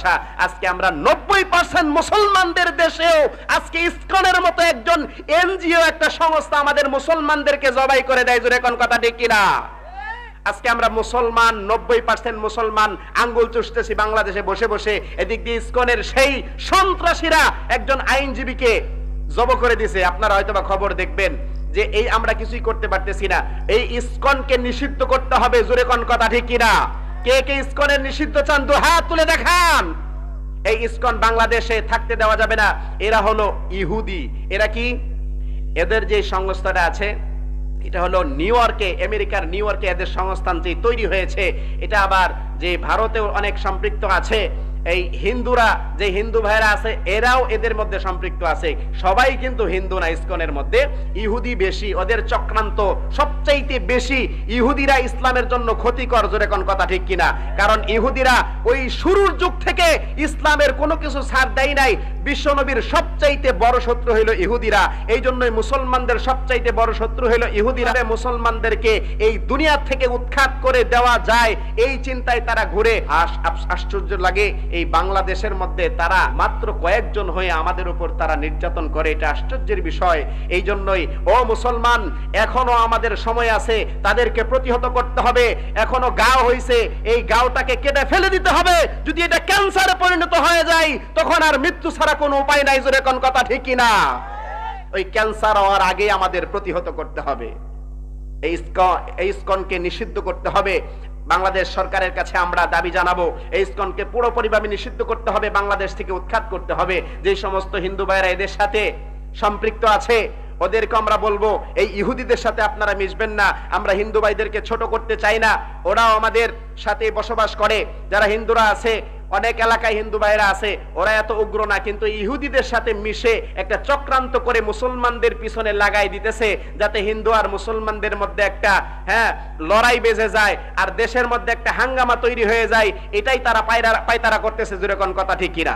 ভালোবাসা। আজকে আমরা 90% মুসলমানদের দেশেও আজকে ইসকনের মতো একজন এনজিও একটা সংস্থা আমাদের মুসলমানদেরকে জবাই করে দেয়। জোরে কোন কথা ঠিক কিনা? আজকে আমরা মুসলমান 90% মুসলমান আঙ্গুল চুষতেছি বাংলাদেশে বসে বসে, এদিক দিয়ে ইসকনের সেই সন্ত্রাসীরা একজন আইনজীবীকে জব করে দিয়েছে। আপনারা হয়তোবা খবর দেখবেন যে এই আমরা কিছুই করতে পারতেছি না, এই ইসকনকে নিষিদ্ধ করতে হবে। জোরে কোন কথা ঠিক কিনা? কে কে ইসকনের নিষিদ্ধ চান? দু হাত তুলে দেখান। এই ইসকন বাংলাদেশে থাকতে দেওয়া যাবে না। এরা হলো ইহুদি। এরা কি? এদের যে সংস্থাটা আছে এটা হলো নিউ ইয়র্কে, আমেরিকার নিউ ইয়র্কে এদের সংস্থান যে তৈরি হয়েছে, এটা আবার যে ভারতেও অনেক সম্পৃক্ত আছে। এই হিন্দুরা, যে হিন্দু ভাইরা আছে, এরাও এদের মধ্যে সম্পৃক্ত আছে। সবাই কিন্তু হিন্দু না, ইসকনের মধ্যে ইহুদি বেশি। ওদের চক্রান্ত সবচাইতে বেশি। ইহুদিরা ইসলামের জন্য ক্ষতিকর। জোরে কোন কথা ঠিক কিনা? কারণ ইহুদিরা ওই শুরুর যুগ থেকে ইসলামের কোনো কিছু ছাড় দেয় নাই। বিশ্বনবীর সবচাইতে বড় শত্রু হইল ইহুদিরা। এই জন্যই মুসলমানদের সবচাইতে বড় শত্রু হইল ইহুদিরা। মুসলমানদেরকে এই দুনিয়া থেকে উৎখাত করে দেওয়া যায় এই চিন্তায় তারা ঘুরে। আশ্চর্য লাগে, এই বাংলাদেশের মধ্যে তারা মাত্র কয়েকজন হয়ে আমাদের উপর তারা নির্যাতন করে। এটা আশ্চর্যের বিষয়। এই জন্যই ও মুসলমান, এখনো আমাদের সময় আছে, তাদেরকে প্রতিহত করতে হবে। এখনো গাও হইছে, এই গাওটাকে কেটে ফেলে দিতে হবে। যদি এটা ক্যান্সারে পরিণত হয়ে যায় তখন আর মৃত্যু ছাড়া কোনো উপায় নাই। জোরে কোন কথা ঠিক কিনা? ওই ক্যান্সার হওয়ার আগে আমাদের প্রতিহত করতে হবে। এই ইসকনকে নিষিদ্ধ করতে হবে। বাংলাদেশ সরকারের কাছে আমরা দাবি জানাবো, এই ইসকনকে পুরোপুরিভাবে নিষিদ্ধ করতে হবে, বাংলাদেশ থেকে উৎখাত করতে হবে। যে সমস্ত হিন্দু ভাইরা এদের সাথে সম্পৃক্ত আছে ওদেরকে আমরা বলবো, এই ইহুদিদের সাথে আপনারা মিশবেন না। আমরা হিন্দু ভাইদেরকে ছোট করতে চাই না, ওরাও আমাদের সাথে বসবাস করে। যারা হিন্দুরা আছে, অনেক এলাকায় হিন্দু ভাইরা আছে, ওরা এত উগ্র না, কিন্তু ইহুদিদের সাথে মিশে একটা চক্রান্ত করে মুসলমানদের পিছনে লাগাই দিতেছে, যাতে হিন্দু আর মুসলমানদের মধ্যে একটা লড়াই বেজে যায় আর দেশের মধ্যে একটা হাঙ্গামা তৈরি হয়ে যায়। এটাই তারা পায়তারা করতেছে। জোরে কোন কথা ঠিক কিনা?